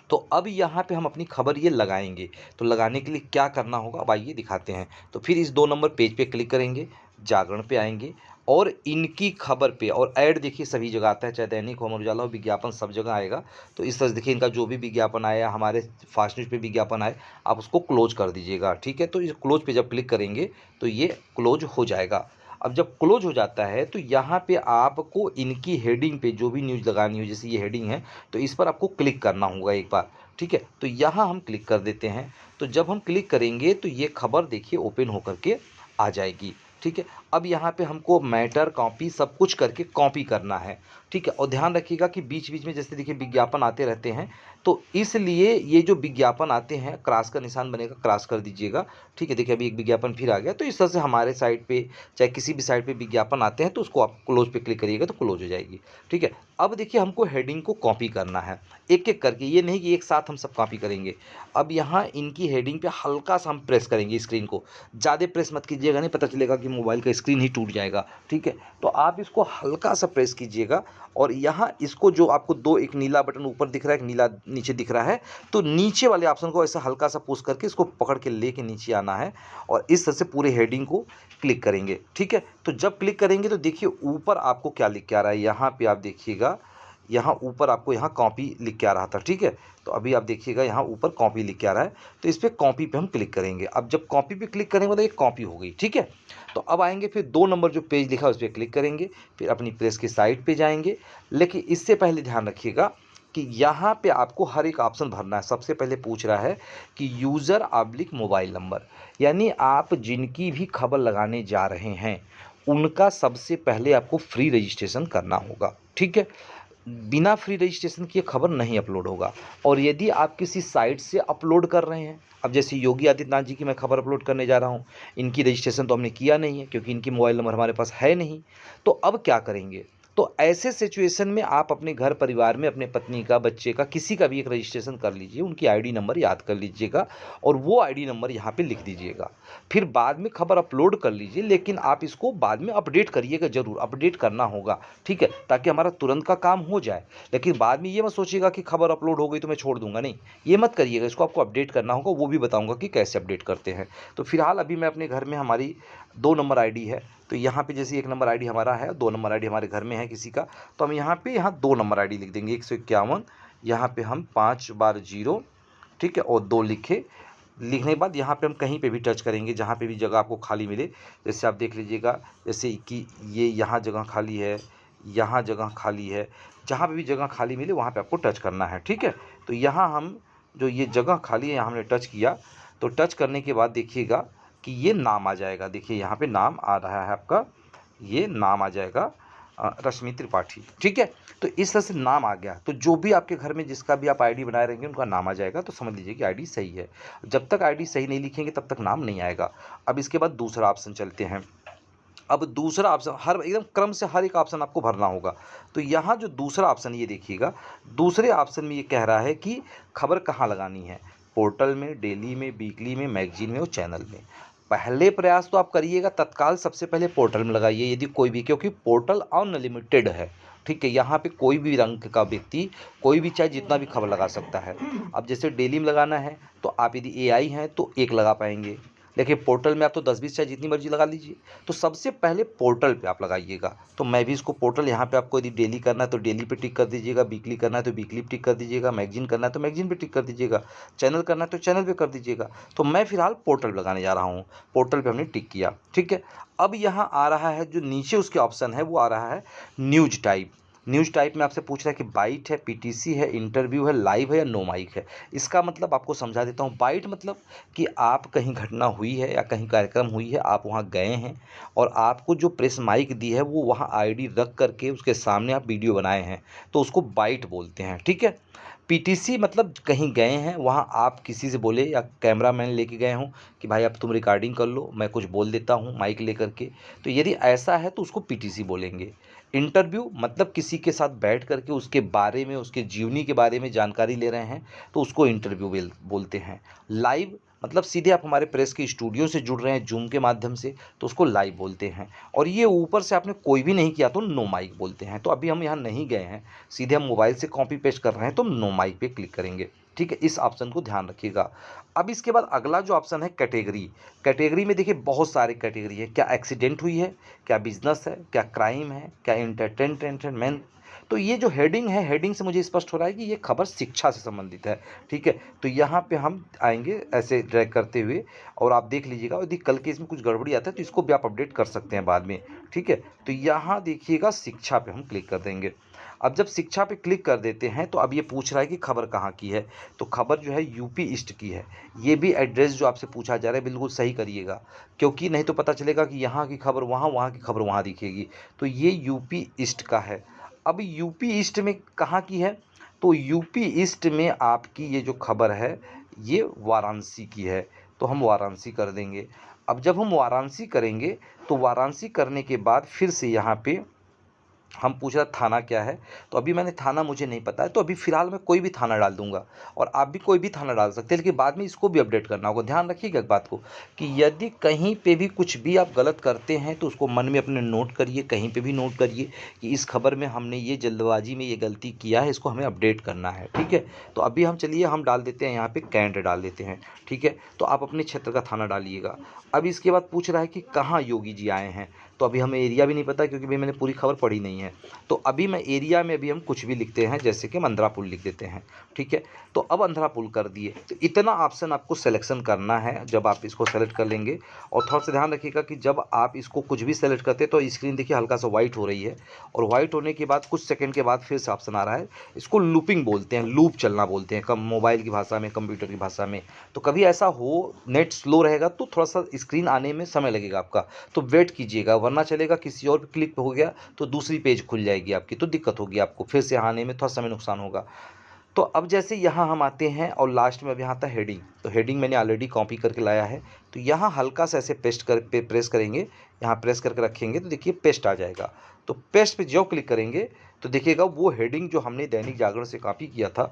तो अब यहाँ पे हम अपनी खबर ये लगाएंगे। तो लगाने के लिए क्या करना होगा, अब आइए दिखाते हैं। तो फिर इस 2 नंबर पेज पे क्लिक करेंगे, जागरण पे आएंगे और इनकी खबर पे, और ऐड देखिए सभी जगह आता है, चाहे दैनिक हो, अमर उजाला हो, विज्ञापन सब जगह आएगा। तो इस तरह से देखिए इनका जो भी विज्ञापन आया, हमारे फास्ट न्यूज़ पे विज्ञापन आए, आप उसको क्लोज कर दीजिएगा। ठीक है, तो इस क्लोज पे जब क्लिक करेंगे तो ये क्लोज हो जाएगा। अब जब क्लोज हो जाता है तो यहाँ पे आपको इनकी हेडिंग पे जो भी न्यूज़ लगानी हो, जैसे ये हेडिंग है, तो इस पर आपको क्लिक करना होगा एक बार। ठीक है, तो यहाँ हम क्लिक कर देते हैं। तो जब हम क्लिक करेंगे तो ये खबर देखिए ओपन होकर के आ जाएगी। ठीक है, अब यहाँ पे हमको मैटर कॉपी सब कुछ करके कॉपी करना है। ठीक है, और ध्यान रखिएगा कि बीच बीच में जैसे देखिए विज्ञापन आते रहते हैं, तो इसलिए ये जो विज्ञापन आते हैं, क्रॉस का निशान बनेगा, क्रॉस कर दीजिएगा। ठीक है, देखिए अभी एक विज्ञापन फिर आ गया। तो इस तरह से हमारे साइट पे चाहे किसी भी साइट पे विज्ञापन आते हैं तो उसको आप क्लोज पे क्लिक करिएगा तो क्लोज हो जाएगी। ठीक है, अब देखिए हमको हेडिंग को कॉपी करना है एक एक करके, ये नहीं कि एक साथ हम सब कॉपी करेंगे। अब यहाँ इनकी हेडिंग पे हल्का सा हम प्रेस करेंगे स्क्रीन को, ज़्यादा प्रेस मत कीजिएगा, नहीं पता चलेगा कि मोबाइल का स्क्रीन ही टूट जाएगा। ठीक है, तो आप इसको हल्का सा प्रेस कीजिएगा और यहाँ इसको जो आपको दो, एक नीला बटन ऊपर दिख रहा है, एक नीला नीचे दिख रहा है, तो नीचे वाले ऑप्शन को ऐसा हल्का सा पुश करके इसको पकड़ के लेके नीचे आना है और इस तरह से पूरे हेडिंग को क्लिक करेंगे। ठीक है, तो जब क्लिक करेंगे तो देखिए ऊपर आपको क्या लिख के आ रहा है, यहाँ पे आप देखिएगा, यहाँ ऊपर आपको यहाँ कॉपी लिख के आ रहा था। ठीक है, तो अभी आप देखिएगा यहाँ ऊपर कॉपी लिख के आ रहा है, तो इस पर कॉपी पे हम क्लिक करेंगे। अब जब कॉपी पे क्लिक करेंगे तो ये कॉपी हो गई। ठीक है, तो अब आएंगे फिर 2 नंबर जो पेज लिखा है उस पर क्लिक करेंगे, फिर अपनी प्रेस की साइट पे जाएंगे। लेकिन इससे पहले ध्यान रखिएगा कि यहाँ पे आपको हर एक ऑप्शन भरना है। सबसे पहले पूछ रहा है कि यूज़र ऑब्लिक मोबाइल नंबर, यानी आप जिनकी भी खबर लगाने जा रहे हैं उनका सबसे पहले आपको फ्री रजिस्ट्रेशन करना होगा। ठीक है, बिना फ्री रजिस्ट्रेशन किए खबर नहीं अपलोड होगा। और यदि आप किसी साइट से अपलोड कर रहे हैं, अब जैसे योगी आदित्यनाथ जी की मैं खबर अपलोड करने जा रहा हूँ, इनकी रजिस्ट्रेशन तो हमने किया नहीं है क्योंकि इनकी मोबाइल नंबर हमारे पास है नहीं, तो अब क्या करेंगे। तो ऐसे सिचुएशन में आप अपने घर परिवार में अपने पत्नी का, बच्चे का, किसी का भी एक रजिस्ट्रेशन कर लीजिए, उनकी आईडी नंबर याद कर लीजिएगा और वो आईडी नंबर यहाँ पे लिख दीजिएगा। फिर बाद में खबर अपलोड कर लीजिए, लेकिन आप इसको बाद में अपडेट करिएगा, ज़रूर अपडेट करना होगा। ठीक है, ताकि हमारा तुरंत का काम हो जाए। लेकिन बाद में ये मत सोचिएगा कि खबर अपलोड हो गई तो मैं छोड़ दूंगा, नहीं, ये मत करिएगा, इसको आपको अपडेट करना होगा। वो भी बताऊंगा कि कैसे अपडेट करते हैं। तो फिलहाल अभी मैं अपने घर में, हमारी 2 नंबर आईडी है, तो यहाँ पे जैसे 1 नंबर आईडी हमारा है, 2 नंबर आईडी हमारे घर में है किसी का, तो हम यहाँ पे 2 नंबर आईडी लिख देंगे, 151, यहाँ पे हम 5 बार 0, ठीक है, और 2 लिखे। लिखने के बाद यहाँ पे हम कहीं पे भी टच करेंगे, जहाँ पे भी जगह आपको खाली मिले। जैसे आप देख लीजिएगा, जैसे कि ये यहाँ जगह खाली है, यहाँ जगह खाली है, जहाँ पे भी जगह खाली मिले वहाँ पे आपको टच करना है। ठीक है, तो यहाँ हम जो ये जगह खाली है यहाँ हमने टच किया, तो टच करने के बाद देखिएगा कि ये नाम आ जाएगा। देखिए यहाँ पे नाम आ रहा है आपका, ये नाम आ जाएगा रश्मि त्रिपाठी। ठीक है, तो इस तरह से नाम आ गया, तो जो भी आपके घर में जिसका भी आप आईडी बनाए रहेंगे उनका नाम आ जाएगा, तो समझ लीजिए कि आईडी सही है। जब तक आईडी सही नहीं लिखेंगे तब तक नाम नहीं आएगा। अब इसके बाद दूसरा ऑप्शन चलते हैं। अब दूसरा ऑप्शन हर एकदम क्रम से हर एक ऑप्शन आपको भरना होगा। तो यहाँ जो दूसरा ऑप्शन ये देखिएगा, दूसरे ऑप्शन में ये कह रहा है कि खबर कहाँ लगानी है, पोर्टल में, डेली में, वीकली में, मैगजीन में और चैनल में। पहले प्रयास तो आप करिएगा तत्काल सबसे पहले पोर्टल में लगाइए, यदि कोई भी, क्योंकि पोर्टल अनलिमिटेड है। ठीक है, यहाँ पे कोई भी रंग का व्यक्ति, कोई भी चाहे जितना भी खबर लगा सकता है। अब जैसे डेली में लगाना है तो आप यदि एआई हैं तो 1 लगा पाएंगे, लेकिन पोर्टल में आप तो 10-20 चाहे जितनी मर्जी लगा लीजिए। तो सबसे पहले पोर्टल पे आप लगाइएगा। तो मैं भी इसको पोर्टल, यहाँ पे आपको यदि डेली करना है तो डेली पे टिक कर दीजिएगा, वीकली करना है तो वीकली पे टिक कर दीजिएगा, मैगजीन करना है तो मैगजीन पे टिक कर दीजिएगा, चैनल करना है तो चैनल पे कर दीजिएगा। तो मैं फिलहाल पोर्टल लगाने जा रहा हूँ, पोर्टल पे हमने टिक किया। ठीक है, अब यहाँ आ रहा है जो नीचे उसके ऑप्शन है, वो आ रहा है न्यूज टाइप। न्यूज़ टाइप में आपसे पूछ रहा है कि बाइट है, पीटीसी है, इंटरव्यू है, लाइव है या नो माइक है। इसका मतलब आपको समझा देता हूँ। बाइट मतलब कि आप कहीं घटना हुई है या कहीं कार्यक्रम हुई है, आप वहाँ गए हैं और आपको जो प्रेस माइक दी है वो वहाँ आईडी रख करके उसके सामने आप वीडियो बनाए हैं, तो उसको बाइट बोलते हैं। ठीक है, पीटीसी मतलब कहीं गए हैं, वहाँ आप किसी से बोले या कैमरा मैन लेके गए हों कि भाई अब तुम रिकॉर्डिंग कर लो, मैं कुछ बोल देता हूँ माइक लेकर के, तो यदि ऐसा है तो उसको पीटीसी बोलेंगे। इंटरव्यू मतलब किसी के साथ बैठ करके उसके बारे में, उसके जीवनी के बारे में जानकारी ले रहे हैं, तो उसको इंटरव्यू बोलते हैं। लाइव मतलब सीधे आप हमारे प्रेस के स्टूडियो से जुड़ रहे हैं जूम के माध्यम से, तो उसको लाइव बोलते हैं। और ये ऊपर से आपने कोई भी नहीं किया तो नो माइक बोलते हैं। तो अभी हम यहाँ नहीं गए हैं, सीधे हम मोबाइल से कॉपी पेस्ट कर रहे हैं, तो नो माइक पे क्लिक करेंगे। ठीक है, इस ऑप्शन को ध्यान रखिएगा। अब इसके बाद अगला जो ऑप्शन है कैटेगरी। कैटेगरी में देखिए बहुत सारी कैटेगरी है, क्या एक्सीडेंट हुई है, क्या बिजनेस है, क्या क्राइम है, क्या एंटरटेनमेंट। तो ये जो हेडिंग है, हेडिंग से मुझे स्पष्ट हो रहा है कि ये खबर शिक्षा से संबंधित है। ठीक है, तो यहाँ पे हम आएंगे ऐसे ड्रैग करते हुए, और आप देख लीजिएगा यदि कल के इसमें कुछ गड़बड़ी आता है तो इसको भी आप अपडेट कर सकते हैं बाद में। ठीक है, तो यहाँ देखिएगा शिक्षा पे हम क्लिक कर देंगे। अब जब शिक्षा पे क्लिक कर देते हैं तो अब ये पूछ रहा है कि खबर कहाँ की है। तो खबर जो है यूपी ईस्ट की है। ये भी एड्रेस जो आपसे पूछा जा रहा है बिल्कुल सही करिएगा, क्योंकि नहीं तो पता चलेगा कि यहाँ की खबर वहाँ, वहाँ की खबर वहाँ दिखेगी। तो ये यूपी ईस्ट का है। अब यूपी ईस्ट में कहाँ की है, तो यूपी ईस्ट में आपकी ये जो खबर है ये वाराणसी की है। तो हम वाराणसी कर देंगे। अब जब हम वाराणसी करेंगे तो वाराणसी करने के बाद फिर से यहाँ पे हम पूछ रहा थाना क्या है। तो अभी मैंने थाना मुझे नहीं पता है, तो अभी फ़िलहाल मैं कोई भी थाना डाल दूंगा, और आप भी कोई भी थाना डाल सकते हैं, लेकिन बाद में इसको भी अपडेट करना होगा। ध्यान रखिएगा इस बात को कि यदि कहीं पे भी कुछ भी आप गलत करते हैं तो उसको मन में अपने नोट करिए, कहीं पे भी नोट करिए कि इस खबर में हमने ये जल्दबाजी में ये गलती किया है, इसको हमें अपडेट करना है। ठीक है, तो अभी हम चलिए हम डाल देते हैं यहाँ पे कैंट डाल देते हैं। ठीक है, तो आप अपने क्षेत्र का थाना डालिएगा। अब इसके बाद पूछ रहा है कि कहाँ योगी जी आए हैं। तो अभी हमें एरिया भी नहीं पता, क्योंकि भाई मैंने पूरी खबर पढ़ी नहीं है। तो अभी मैं एरिया में अभी हम कुछ भी लिखते हैं, जैसे कि हम अंधरापुल लिख देते हैं। ठीक है, तो अब अंधरापुल कर दिए। तो इतना ऑप्शन आपको सिलेक्शन करना है। जब आप इसको सेलेक्ट कर लेंगे, और थोड़ा सा ध्यान रखिएगा कि जब आप इसको कुछ भी सेलेक्ट करते हैं तो स्क्रीन देखिए हल्का सा वाइट हो रही है, और वाइट होने के बाद कुछ सेकंड के बाद फिर से ऑप्शन आ रहा है। इसको लूपिंग बोलते हैं, लूप चलना बोलते हैं, कम मोबाइल की भाषा में, कंप्यूटर की भाषा में। तो कभी ऐसा हो नेट स्लो रहेगा तो थोड़ा सा स्क्रीन आने में समय लगेगा आपका, तो वेट कीजिएगा, वरना चलेगा किसी और पे क्लिक हो गया तो दूसरी पेज खुल जाएगी आपकी, तो दिक्कत होगी आपको, फिर से आने में थोड़ा समय नुकसान होगा। तो अब जैसे यहाँ हम आते हैं और लास्ट में अब यहाँ आता है हेडिंग। तो हेडिंग मैंने ऑलरेडी कॉपी करके लाया है, तो यहाँ हल्का सा ऐसे पेस्ट कर प्रेस करेंगे, यहाँ प्रेस करके रखेंगे तो देखिए पेस्ट आ जाएगा। तो पेस्ट पे जो क्लिक करेंगे तो देखिएगा वो हेडिंग जो हमने दैनिक जागरण से कॉपी किया था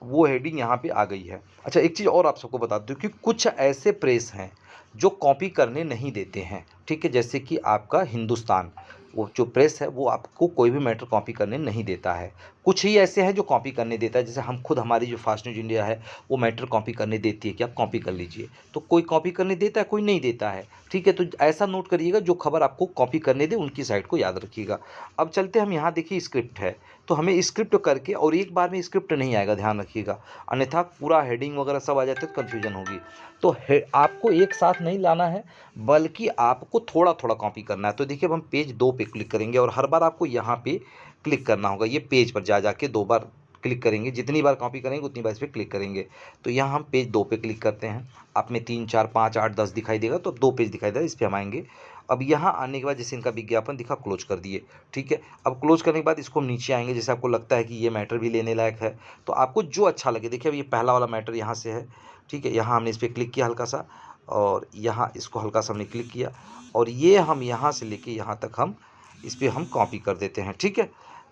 वो हेडिंग यहाँ पे आ गई है। अच्छा, एक चीज़ और आप सबको बता दूँ कि कुछ ऐसे प्रेस हैं जो कॉपी करने नहीं देते हैं। ठीक है, जैसे कि आपका हिंदुस्तान, वो जो प्रेस है वो आपको कोई भी मैटर कॉपी करने नहीं देता है। कुछ ही ऐसे हैं जो कॉपी करने देता है, जैसे हम खुद, हमारी जो फास्ट न्यूज़ इंडिया है वो मैटर कॉपी करने देती है कि आप कॉपी कर लीजिए। तो कोई कॉपी करने देता है, कोई नहीं देता है। ठीक है, तो ऐसा नोट करिएगा, जो खबर आपको कॉपी करने दे उनकी साइड को याद रखिएगा। अब चलते हम यहाँ, देखिए स्क्रिप्ट है, तो हमें स्क्रिप्ट करके, और एक बार में स्क्रिप्ट नहीं आएगा, ध्यान रखिएगा, अन्यथा पूरा हेडिंग वगैरह सब आ जाते तो कन्फ्यूजन होगी। तो आपको एक साथ नहीं लाना है, बल्कि आपको थोड़ा थोड़ा कॉपी करना है। तो देखिए अब हम पेज 2 पे क्लिक करेंगे, और हर बार आपको यहाँ पे क्लिक करना होगा, ये पेज पर जा जाके 2 बार क्लिक करेंगे, जितनी बार कॉपी करेंगे उतनी बार इस पर क्लिक करेंगे। तो यहाँ हम पेज 2 पे क्लिक करते हैं, आप में 3 4 5 8 10 दिखाई देगा, तो अब 2 पेज दिखाई देगा, इस पर हम आएंगे। अब यहाँ आने के बाद जैसे इनका विज्ञापन दिखा, क्लोज कर दिए। ठीक है, अब क्लोज करने के बाद इसको हम नीचे आएंगे, जैसे आपको लगता है कि ये मैटर भी लेने लायक है, तो आपको जो अच्छा लगे। देखिए अब ये पहला वाला मैटर यहाँ से है। ठीक है, यहाँ हमने इस पर क्लिक किया हल्का सा, और यहाँ इसको हल्का सा हमने क्लिक किया, और ये हम यहाँ से लेके यहाँ तक हम इस पर हम कॉपी कर देते हैं। ठीक है,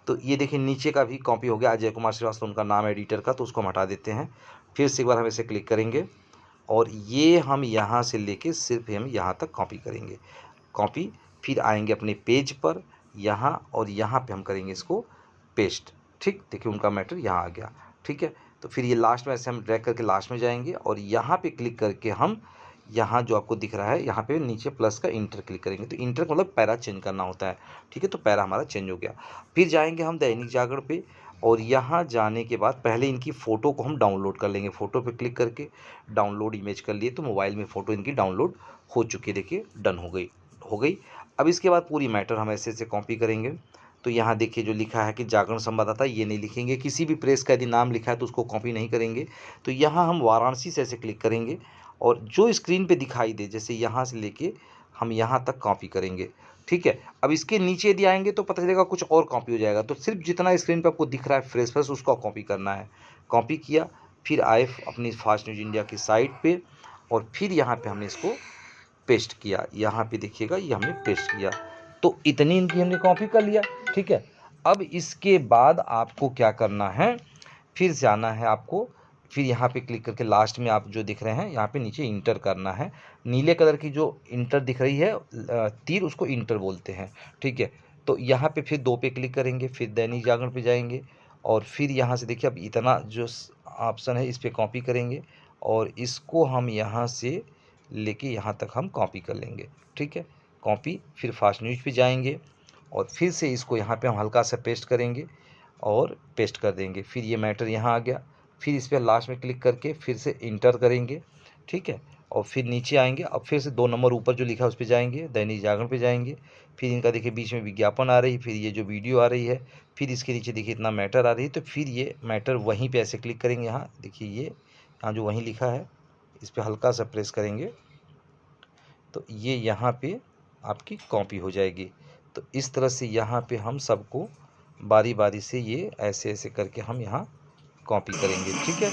तो ये देखिए नीचे का भी कॉपी हो गया, अजय कुमार श्रीवास्तव उनका नाम है एडिटर का, तो उसको हम हटा देते हैं। फिर से एक बार हम इसे क्लिक करेंगे, और ये हम यहाँ से लेके सिर्फ हम यहाँ तक कॉपी करेंगे, कॉपी। फिर आएंगे अपने पेज पर यहाँ, और यहाँ पे हम करेंगे इसको पेस्ट। ठीक, देखिए उनका मैटर यहाँ आ गया। ठीक है, तो फिर ये लास्ट में ऐसे हम ड्रैग करके लास्ट में जाएंगे, और यहाँ पे क्लिक करके हम यहाँ जो आपको दिख रहा है यहाँ पे नीचे प्लस का इंटर क्लिक करेंगे। तो इंटर का मतलब पैरा चेंज करना होता है। ठीक है, तो पैरा हमारा चेंज हो गया। फिर जाएंगे हम दैनिक जागरण पे, और यहाँ जाने के बाद पहले इनकी फ़ोटो को हम डाउनलोड कर लेंगे। फ़ोटो पे क्लिक करके डाउनलोड इमेज कर लिए, तो मोबाइल में फ़ोटो इनकी डाउनलोड हो चुकी है, देखिए डन हो गई, हो गई। अब इसके बाद पूरी मैटर हम ऐसे ऐसे कॉपी करेंगे। तो यहाँ देखिए जो लिखा है कि जागरण संवाददाता, ये नहीं लिखेंगे, किसी भी प्रेस का यदि नाम लिखा है तो उसको कॉपी नहीं करेंगे। तो यहाँ हम वाराणसी से ऐसे क्लिक करेंगे, और जो स्क्रीन पे दिखाई दे, जैसे यहाँ से लेके हम यहाँ तक कॉपी करेंगे। ठीक है, अब इसके नीचे यदि आएंगे तो पता चलेगा कुछ और कॉपी हो जाएगा। तो सिर्फ जितना स्क्रीन पे आपको दिख रहा है फ्रेश फ्रेश, उसको कॉपी करना है। कॉपी किया, फिर आए अपनी फास्ट न्यूज़ इंडिया की साइट पे, और फिर यहाँ पे हमने इसको पेस्ट किया। यहाँ पे देखिएगा ये हमने पेस्ट किया, तो इतनी इनकी हमने कॉपी कर लिया। ठीक है, अब इसके बाद आपको क्या करना है, फिर जाना है आपको फिर यहाँ पे क्लिक करके लास्ट में आप जो दिख रहे हैं यहाँ पे नीचे इंटर करना है। नीले कलर की जो इंटर दिख रही है तीर, उसको इंटर बोलते हैं। ठीक है, तो यहाँ पे फिर 2 पे क्लिक करेंगे, फिर दैनिक जागरण पे जाएंगे और फिर यहाँ से देखिए अब इतना जो ऑप्शन है इस पर कॉपी करेंगे और इसको हम यहाँ से लेके यहाँ तक हम कॉपी कर लेंगे। ठीक है, कॉपी, फिर फास्ट न्यूज पे जाएंगे और फिर से इसको यहाँ पे हम हल्का सा पेस्ट करेंगे और पेस्ट कर देंगे। फिर ये मैटर यहाँ आ गया, फिर इस पर लास्ट में क्लिक करके फिर से इंटर करेंगे। ठीक है, और फिर नीचे आएंगे, अब फिर से 2 नंबर ऊपर जो लिखा है उस पर जाएंगे, दैनिक जागरण पे जाएंगे। फिर इनका देखिए बीच में विज्ञापन आ रही है, फिर ये जो वीडियो आ रही है, फिर इसके नीचे देखिए इतना मैटर आ रही है। तो फिर ये मैटर वहीं पे ऐसे क्लिक करेंगे, यहाँ देखिए ये यहाँ जो वहीं लिखा है इस पर हल्का सा प्रेस करेंगे तो ये यहाँ पे आपकी कॉपी हो जाएगी। तो इस तरह से यहाँ पे हम सबको बारी बारी से ये ऐसे ऐसे करके हम यहाँ कॉपी करेंगे। ठीक है,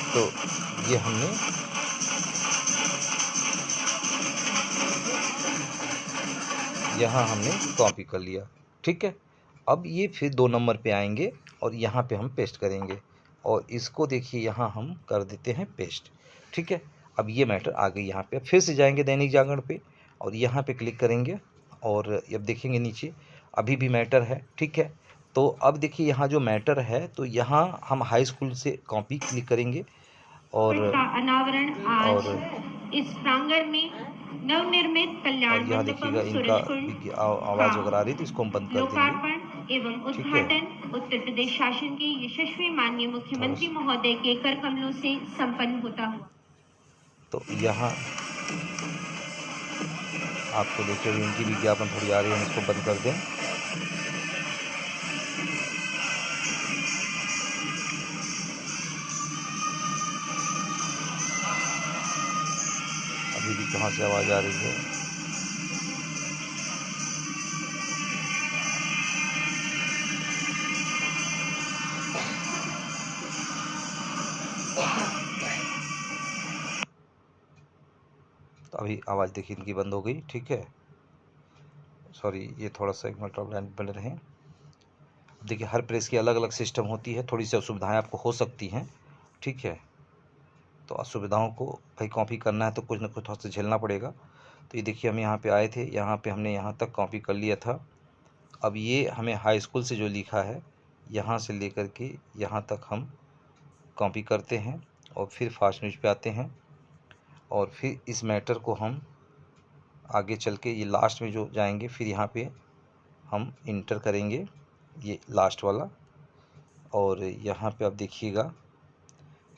तो ये हमने यहाँ हमने कॉपी कर लिया। ठीक है, अब ये फिर 2 नंबर पे आएंगे और यहाँ पे हम पेस्ट करेंगे और इसको देखिए यहाँ हम कर देते हैं पेस्ट। ठीक है, अब ये मैटर आ गई यहाँ पे। अब फिर से जाएंगे दैनिक जागरण पे और यहाँ पे क्लिक करेंगे और अब देखेंगे नीचे अभी भी मैटर है। ठीक है, तो अब देखिए यहाँ जो मैटर है तो यहाँ हम हाई स्कूल से कॉपी क्लिक करेंगे और अनावरण आज इस प्रांगण में नवनिर्मित कल्याण यहाँ मंडपम देखिएगा इनका सूरजकुंड आवाज़ वगैरह आ रही है तो इसको हम बंद कर देंगे। लोकार्पण एवं उद्घाटन उत्तर प्रदेश शासन के यशस्वी माननीय मुख्यमंत्री महोदय के कर कमलों से संपन्न होता हुआ। तो यहाँ आपको देखिए इनकी विज्ञापन थोड़ी आ रही है, हम इसको बंद कर दें। अभी भी कहाँ से आवाज़ आ रही है? तो अभी आवाज़ देखिए इनकी बंद हो गई। ठीक है, सॉरी, ये थोड़ा सा 1 मिनट और लाइन बने रहें। देखिए हर प्रेस की अलग अलग सिस्टम होती है, थोड़ी सी असुविधाएं आपको हो सकती हैं। ठीक है, तो असुविधाओं को भाई कॉपी करना है तो कुछ ना कुछ थोड़ा सा झेलना पड़ेगा। तो ये देखिए हम यहाँ पे आए थे, यहाँ पे हमने यहाँ तक कॉपी कर लिया था। अब ये हमें हाई स्कूल से जो लिखा है यहाँ से लेकर के यहाँ तक हम कॉपी करते हैं और फिर फास्ट न्यूज पे आते हैं और फिर इस मैटर को हम आगे चल के ये लास्ट में जो जाएंगे फिर यहाँ पे हम इंटर करेंगे ये लास्ट वाला और यहाँ पे आप देखिएगा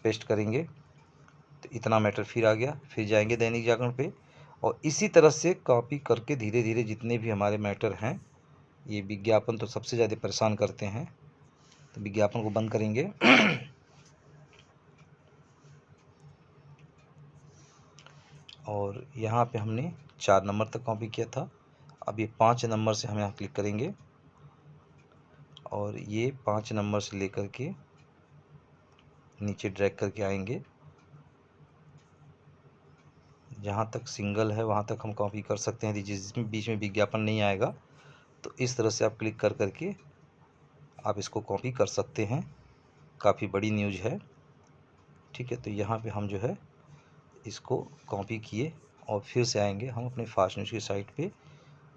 पेस्ट करेंगे तो इतना मैटर फिर आ गया। फिर जाएंगे दैनिक जागरण पे और इसी तरह से कॉपी करके धीरे धीरे जितने भी हमारे मैटर हैं, ये विज्ञापन तो सबसे ज़्यादा परेशान करते हैं, तो विज्ञापन को बंद करेंगे और यहाँ पे हमने 4 नंबर तक कॉपी किया था। अब ये 5 नंबर से हम यहाँ क्लिक करेंगे और ये 5 नंबर से लेकर के नीचे ड्रैग करके आएंगे, जहाँ तक सिंगल है वहाँ तक हम कॉपी कर सकते हैं, जिसमें बीच में विज्ञापन नहीं आएगा। तो इस तरह से आप क्लिक कर करके आप इसको कॉपी कर सकते हैं। काफ़ी बड़ी न्यूज़ है। ठीक है, तो यहाँ पे हम जो है इसको कॉपी किए और फिर से आएंगे हम अपने फास्ट न्यूज़ की साइट पे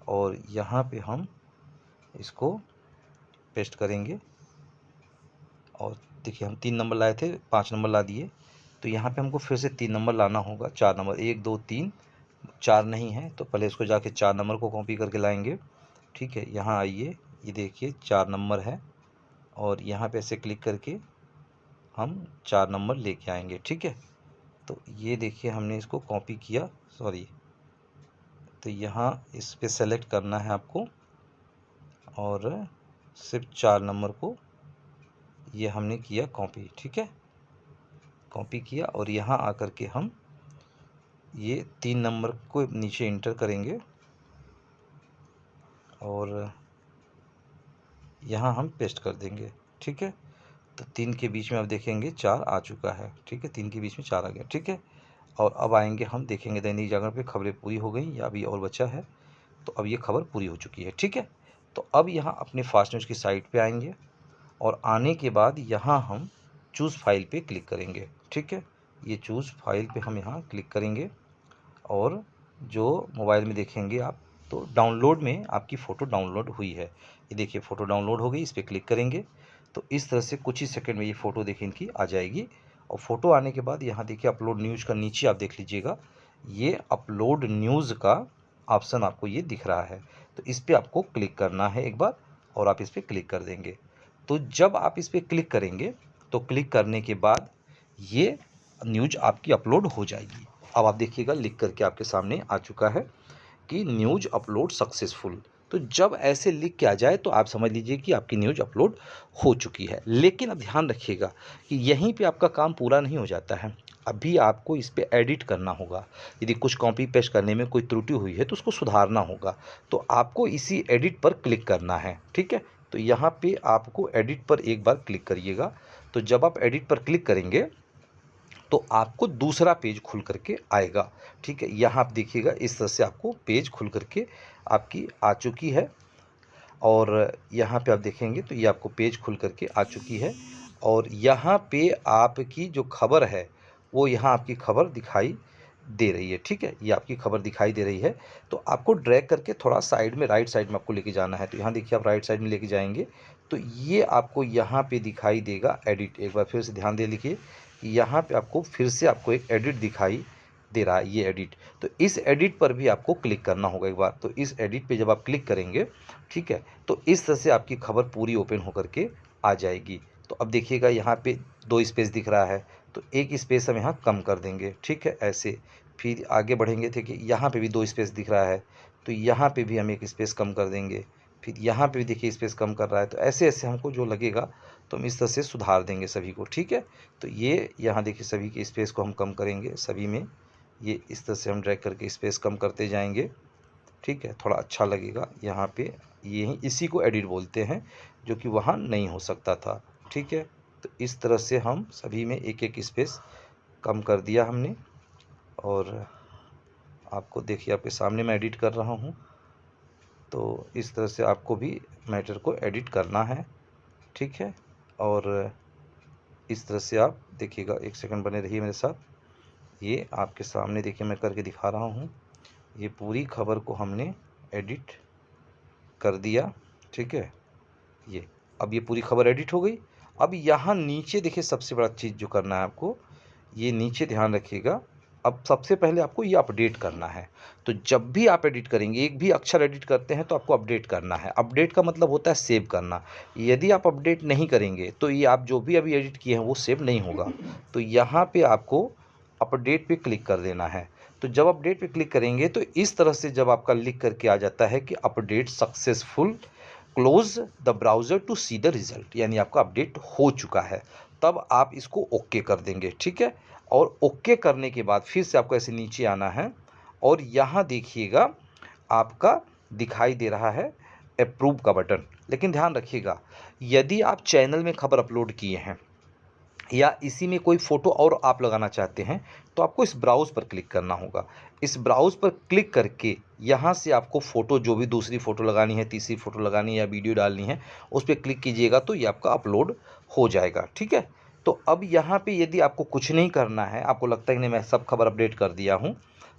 और यहाँ पे हम इसको पेस्ट करेंगे और देखिए हम 3 नंबर लाए थे, 5 नंबर ला दिए। तो यहाँ पे हमको फिर से 3 नंबर लाना होगा, 4 नंबर, 1 2 3 4 नहीं है तो पहले इसको जाके 4 नंबर को कॉपी करके लाएंगे। ठीक है, यहाँ आइए, ये देखिए 4 नंबर है और यहाँ पे ऐसे क्लिक करके हम 4 नंबर लेके आएंगे। ठीक है, तो ये देखिए हमने इसको कॉपी किया, सॉरी, तो यहाँ इस पे सेलेक्ट करना है आपको और सिर्फ 4 नंबर को ये हमने किया कॉपी। ठीक है, कॉपी किया और यहाँ आकर के हम ये 3 नंबर को नीचे इंटर करेंगे और यहाँ हम पेस्ट कर देंगे। ठीक है, तो 3 के बीच में अब देखेंगे 4 आ चुका है। ठीक है, 3 के बीच में 4 आ गया। ठीक है, और अब आएंगे हम देखेंगे दैनिक जागरण पे खबरें पूरी हो गई या अभी और बचा है। तो अब ये खबर पूरी हो चुकी है। ठीक है, तो अब यहाँ अपने फास्ट न्यूज़ की साइट पे आएंगे और आने के बाद यहाँ हम चूज़ फाइल पे क्लिक करेंगे। ठीक है, ये चूज़ फाइल पे हम यहाँ क्लिक करेंगे और जो मोबाइल में देखेंगे आप, तो डाउनलोड में आपकी फ़ोटो डाउनलोड हुई है। ये देखिए फ़ोटो डाउनलोड हो गई, इस पर क्लिक करेंगे तो इस तरह से कुछ ही सेकंड में ये फ़ोटो देखिए इनकी आ जाएगी। और फ़ोटो आने के बाद यहाँ देखिए अपलोड न्यूज़ का नीचे आप देख लीजिएगा, ये अपलोड न्यूज़ का ऑप्शन आपको ये दिख रहा है। तो इस पर आपको क्लिक करना है एक बार और आप इस पर क्लिक कर देंगे। तो जब आप इस पर क्लिक करेंगे तो क्लिक करने के बाद ये न्यूज़ आपकी अपलोड हो जाएगी। अब आप देखिएगा लिख करके आपके सामने आ चुका है कि न्यूज़ अपलोड सक्सेसफुल। तो जब ऐसे लिख के आ जाए तो आप समझ लीजिए कि आपकी न्यूज़ अपलोड हो चुकी है। लेकिन अब ध्यान रखिएगा कि यहीं पे आपका काम पूरा नहीं हो जाता है, अभी आपको इस पे एडिट करना होगा। यदि कुछ कॉपी पेस्ट करने में कोई त्रुटि हुई है तो उसको सुधारना होगा, तो आपको इसी एडिट पर क्लिक करना है। ठीक है, तो यहाँ पे आपको एडिट पर एक बार क्लिक करिएगा। तो जब आप एडिट पर क्लिक करेंगे तो आपको दूसरा पेज खुल करके आएगा। ठीक है, यहाँ आप देखिएगा इस तरह से आपको पेज खुल करके आपकी आ चुकी है। और यहाँ पे आप देखेंगे तो ये आपको पेज खुल करके आ चुकी है और यहाँ पे आपकी जो खबर है वो यहाँ आपकी खबर दिखाई दे रही है। ठीक है, ये आपकी खबर दिखाई दे रही है। तो आपको ड्रैग करके थोड़ा साइड में, राइट साइड में आपको लेके जाना है। तो यहाँ देखिए आप राइट साइड में लेके जाएंगे तो ये आपको यहाँ पे दिखाई देगा एडिट। एक बार फिर से ध्यान दे लिखिए, यहाँ पे आपको फिर से आपको एक एडिट दिखाई दे रहा है, ये एडिट। तो इस एडिट पर भी आपको क्लिक करना होगा एक बार। तो इस एडिट पे जब आप क्लिक करेंगे, ठीक है, तो इस तरह से आपकी खबर पूरी ओपन होकर के आ जाएगी। तो अब देखिएगा यहाँ पे 2 स्पेस दिख रहा है, तो एक स्पेस हम यहाँ कम कर देंगे। ठीक है, ऐसे फिर आगे बढ़ेंगे। देखिए यहाँ पे भी 2 स्पेस दिख रहा है, तो यहाँ पे भी हम एक स्पेस कम कर देंगे। फिर यहाँ पे भी देखिए स्पेस कम कर रहा है। तो ऐसे ऐसे हमको जो लगेगा तो हम इस तरह से सुधार देंगे सभी को। ठीक है, तो ये यहाँ देखिए सभी के स्पेस को हम कम करेंगे सभी में। ये इस तरह से हम ड्रैग करके स्पेस कम करते जाएंगे। ठीक है, थोड़ा अच्छा लगेगा यहाँ पे। यही इसी को एडिट बोलते हैं, जो कि वहाँ नहीं हो सकता था। ठीक है, तो इस तरह से हम सभी में एक एक स्पेस कम कर दिया हमने। और आपको देखिए आपके सामने मैं एडिट कर रहा हूँ, तो इस तरह से आपको भी मैटर को एडिट करना है। ठीक है, और इस तरह से आप देखिएगा, एक सेकंड बने रहिए मेरे साथ। ये आपके सामने देखिए मैं करके दिखा रहा हूँ। ये पूरी खबर को हमने एडिट कर दिया। ठीक है, ये अब ये पूरी खबर एडिट हो गई। अब यहाँ नीचे देखिए सबसे बड़ा चीज़ जो करना है आपको, ये नीचे ध्यान रखिएगा। अब सबसे पहले आपको ये अपडेट करना है। तो जब भी आप एडिट करेंगे, एक भी अक्षर एडिट करते हैं तो आपको अपडेट करना है। अपडेट का मतलब होता है सेव करना। यदि आप अपडेट नहीं करेंगे तो ये आप जो भी अभी एडिट किए हैं वो सेव नहीं होगा। तो यहाँ पे आपको अपडेट पे क्लिक कर देना है। तो जब अपडेट पे क्लिक करेंगे तो इस तरह से जब आपका लिख करके आ जाता है कि update successful, close the browser to see the result, यानी आपका अपडेट हो चुका है, तब आप इसको ओके कर देंगे। ठीक है, और ओके करने के बाद फिर से आपको ऐसे नीचे आना है और यहाँ देखिएगा आपका दिखाई दे रहा है अप्रूव का बटन। लेकिन ध्यान रखिएगा, यदि आप चैनल में खबर अपलोड किए हैं या इसी में कोई फ़ोटो और आप लगाना चाहते हैं तो आपको इस ब्राउज़ पर क्लिक करना होगा। इस ब्राउज़ पर क्लिक करके यहाँ से आपको फ़ोटो, जो भी दूसरी फ़ोटो लगानी है, तीसरी फ़ोटो लगानी है या वीडियो डालनी है, उस पर क्लिक कीजिएगा तो ये आपका अपलोड हो जाएगा। ठीक है, तो अब यहाँ पे यदि आपको कुछ नहीं करना है, आपको लगता है कि नहीं मैं सब खबर अपडेट कर दिया हूँ,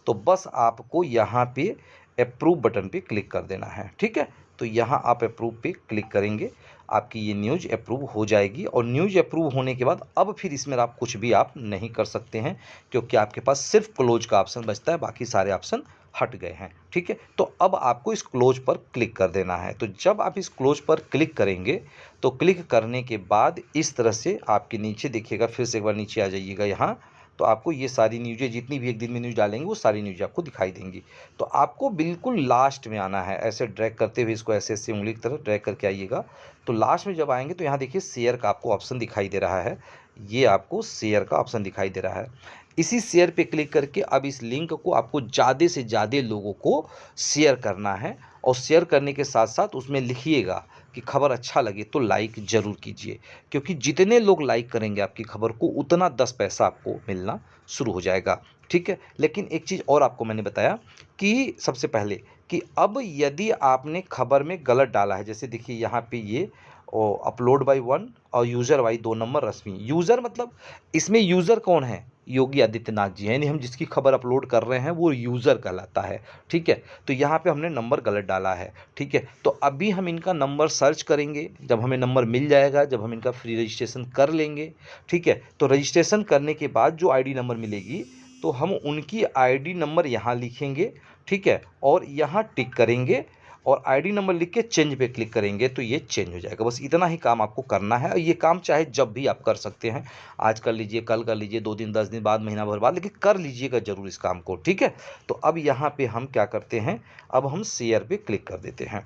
तो बस आपको यहाँ पे अप्रूव बटन पे क्लिक कर देना है। ठीक है, तो यहाँ आप अप्रूव पे क्लिक करेंगे, आपकी ये न्यूज़ अप्रूव हो जाएगी। और न्यूज़ अप्रूव होने के बाद अब फिर इसमें आप कुछ भी आप नहीं कर सकते हैं, क्योंकि आपके पास सिर्फ क्लोज का ऑप्शन बचता है, बाकी सारे ऑप्शन हट गए हैं। ठीक है, तो अब आपको इस क्लोज पर क्लिक कर देना है। तो जब आप इस क्लोज पर क्लिक करेंगे तो क्लिक करने के बाद इस तरह से आपके नीचे देखिएगा, फिर से एक बार नीचे आ जाइएगा यहाँ, तो आपको ये सारी न्यूज़ें जितनी भी एक दिन में न्यूज़ डालेंगे वो सारी न्यूज़ आपको दिखाई देंगी। तो आपको बिल्कुल लास्ट में आना है, ऐसे ड्रैग करते हुए इसको ऐसे ऐसे उंगली की तरफ ड्रैग करके आइएगा। तो लास्ट में जब आएंगे तो यहाँ देखिए शेयर का आपको ऑप्शन दिखाई दे रहा है, ये आपको शेयर का ऑप्शन दिखाई दे रहा है। इसी शेयर पे क्लिक करके अब इस लिंक को आपको ज़्यादा से ज़्यादा लोगों को शेयर करना है। और शेयर करने के साथ साथ उसमें लिखिएगा कि खबर अच्छा लगे तो लाइक ज़रूर कीजिए, क्योंकि जितने लोग लाइक करेंगे आपकी खबर को उतना 10 पैसा आपको मिलना शुरू हो जाएगा। ठीक है, लेकिन एक चीज़ और आपको मैंने बताया कि सबसे पहले कि अब यदि आपने खबर में गलत डाला है, जैसे देखिए यहाँ पे ये अपलोड बाय 1 और यूज़र बाय 2 नंबर रश्मि। यूज़र मतलब इसमें यूज़र कौन है? योगी आदित्यनाथ जी हैं, यानी हम जिसकी खबर अपलोड कर रहे हैं वो यूज़र कहलाता है, ठीक है। तो यहाँ पे हमने नंबर गलत डाला है, ठीक है। तो अभी हम इनका नंबर सर्च करेंगे, जब हमें नंबर मिल जाएगा, जब हम इनका फ्री रजिस्ट्रेशन कर लेंगे, ठीक है। तो रजिस्ट्रेशन करने के बाद जो आईडी नंबर मिलेगी तो हम उनकी आईडी नंबर यहाँ लिखेंगे, ठीक है, और यहाँ टिक करेंगे और आईडी नंबर लिख के चेंज पे क्लिक करेंगे तो ये चेंज हो जाएगा। बस इतना ही काम आपको करना है और ये काम चाहे जब भी आप कर सकते हैं। आज कर लीजिए, कल कर लीजिए, 2 दिन, 10 दिन बाद, महीना भर बाद, लेकिन कर लीजिएगा ज़रूर इस काम को, ठीक है। तो अब यहाँ पे हम क्या करते हैं, अब हम शेयर पे क्लिक कर देते हैं।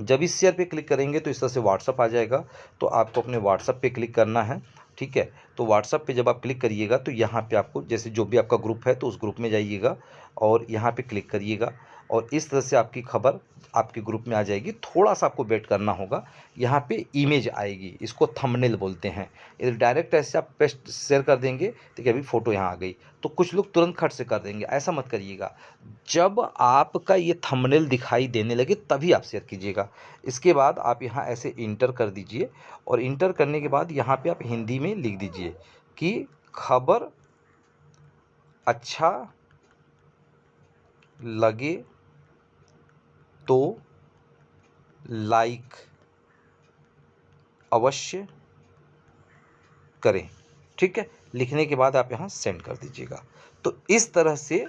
जब इस शेयर पे क्लिक करेंगे तो इस तरह से व्हाट्सअप आ जाएगा। तो आपको अपने व्हाट्सअप पे क्लिक करना है, ठीक है। तो व्हाट्सअप पे जब आप क्लिक करिएगा तो यहाँ पे आपको जैसे जो भी आपका ग्रुप है तो उस ग्रुप में जाइएगा और यहाँ पे क्लिक करिएगा और इस तरह से आपकी खबर आपके ग्रुप में आ जाएगी। थोड़ा सा आपको वेट करना होगा, यहाँ पे इमेज आएगी, इसको थंबनेल बोलते हैं। यदि डायरेक्ट ऐसे आप पेस्ट शेयर कर देंगे, देखिए अभी फ़ोटो यहाँ आ गई, तो कुछ लोग तुरंत खट से कर देंगे, ऐसा मत करिएगा। जब आपका ये थंबनेल दिखाई देने लगे तभी आप शेयर कीजिएगा। इसके बाद आप यहाँ ऐसे इंटर कर दीजिए और इंटर करने के बाद यहाँ पे आप हिंदी में लिख दीजिए कि खबर अच्छा लगे तो लाइक अवश्य करें, ठीक है। लिखने के बाद आप यहाँ सेंड कर दीजिएगा। तो इस तरह से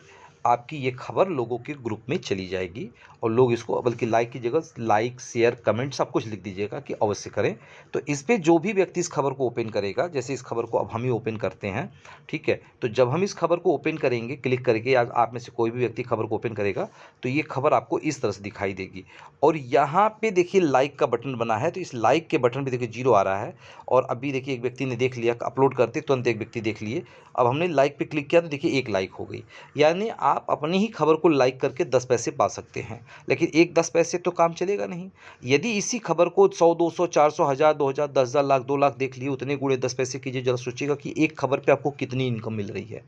आपकी ये खबर लोगों के ग्रुप में चली जाएगी और लोग इसको, बल्कि लाइक की जगह लाइक, शेयर, कमेंट सब कुछ लिख दीजिएगा कि अवश्य करें। तो इस पे जो भी व्यक्ति इस खबर को ओपन करेगा, जैसे इस खबर को अब हम ही ओपन करते हैं, ठीक है। तो जब हम इस खबर को ओपन करेंगे, क्लिक करके, या आप में से कोई भी व्यक्ति खबर को ओपन करेगा तो ये खबर आपको इस तरह से दिखाई देगी। और यहाँ पे देखिए लाइक का बटन बना है, तो इस लाइक के बटन पे देखिए 0 आ रहा है। और अभी देखिए एक व्यक्ति ने देख लिया, अपलोड करते तुरंत एक व्यक्ति देख लिए। अब हमने लाइक पे क्लिक किया तो देखिए 1 लाइक हो गई। यानी आप अपनी ही खबर को लाइक करके 10 पैसे पा सकते हैं, लेकिन एक 10 पैसे तो काम चलेगा नहीं। यदि इसी खबर को 100, 200, 400, 1000, 2000, 10,000, लाख, 2 लाख देख लिए, उतने गुणे 10 पैसे कीजिए, जरा सोचिएगा कि एक खबर पे आपको कितनी इनकम मिल रही है।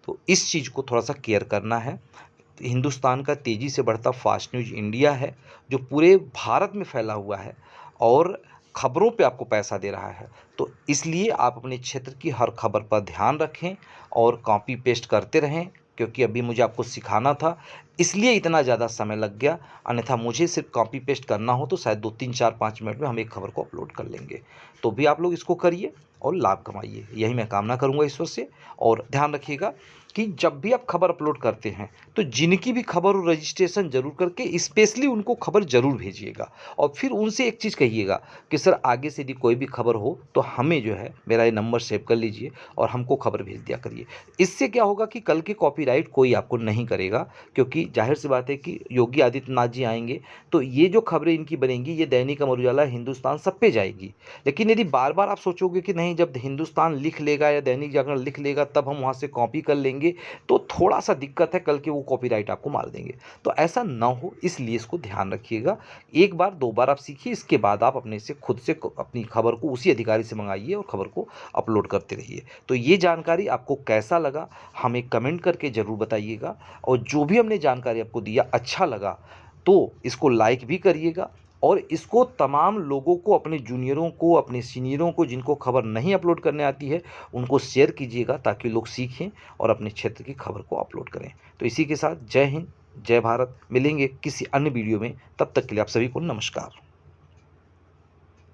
तो इस चीज़ को थोड़ा सा केयर करना है। हिंदुस्तान का तेज़ी से बढ़ता फास्ट न्यूज़ इंडिया है, जो पूरे भारत में फैला हुआ है और खबरों पे आपको पैसा दे रहा है। तो इसलिए आप अपने क्षेत्र की हर खबर पर ध्यान रखें और कॉपी पेस्ट करते रहें, क्योंकि अभी मुझे आपको सिखाना था इसलिए इतना ज़्यादा समय लग गया। अन्यथा मुझे सिर्फ कॉपी पेस्ट करना हो तो शायद 2, 3, 4, 5 मिनट में हम एक खबर को अपलोड कर लेंगे। तो भी आप लोग इसको करिए और लाभ कमाइए, यही मैं कामना करूंगा ईश्वर से। और ध्यान रखिएगा कि जब भी आप खबर अपलोड करते हैं तो जिनकी भी खबर हो रजिस्ट्रेशन जरूर करके स्पेशली उनको खबर जरूर भेजिएगा। और फिर उनसे एक चीज़ कहिएगा कि सर आगे से यदि कोई भी खबर हो तो हमें जो है मेरा ये नंबर सेव कर लीजिए और हमको खबर भेज दिया करिए। इससे क्या होगा कि कल के कॉपीराइट कोई आपको नहीं करेगा, क्योंकि जाहिर सी बात है कि योगी आदित्यनाथ जी आएंगे तो ये जो खबरें इनकी बनेंगी ये दैनिक अमर उजाला, हिंदुस्तान सब पे जाएगी। लेकिन यदि बार बार आप सोचोगे कि नहीं जब हिंदुस्तान लिख लेगा या दैनिक जागरण लिख लेगा तब हम वहाँ से कॉपी कर लेंगे, तो थोड़ा सा दिक्कत है, कल के वो कॉपीराइट आपको मार देंगे। तो ऐसा ना हो इसलिए इसको ध्यान रखिएगा। एक बार 2 बार आप सीखिए, इसके बाद आप अपने से खुद से अपनी खबर को उसी अधिकारी से मंगाइए और खबर को अपलोड करते रहिए। तो ये जानकारी आपको कैसा लगा हमें कमेंट करके ज़रूर बताइएगा। और जो भी हमने जानकारी आपको दिया अच्छा लगा तो इसको लाइक भी करिएगा और इसको तमाम लोगों को, अपने जूनियरों को, अपने सीनियरों को जिनको खबर नहीं अपलोड करने आती है उनको शेयर कीजिएगा, ताकि लोग सीखें और अपने क्षेत्र की खबर को अपलोड करें। तो इसी के साथ जय हिंद, जय भारत। मिलेंगे किसी अन्य वीडियो में, तब तक के लिए आप सभी को नमस्कार।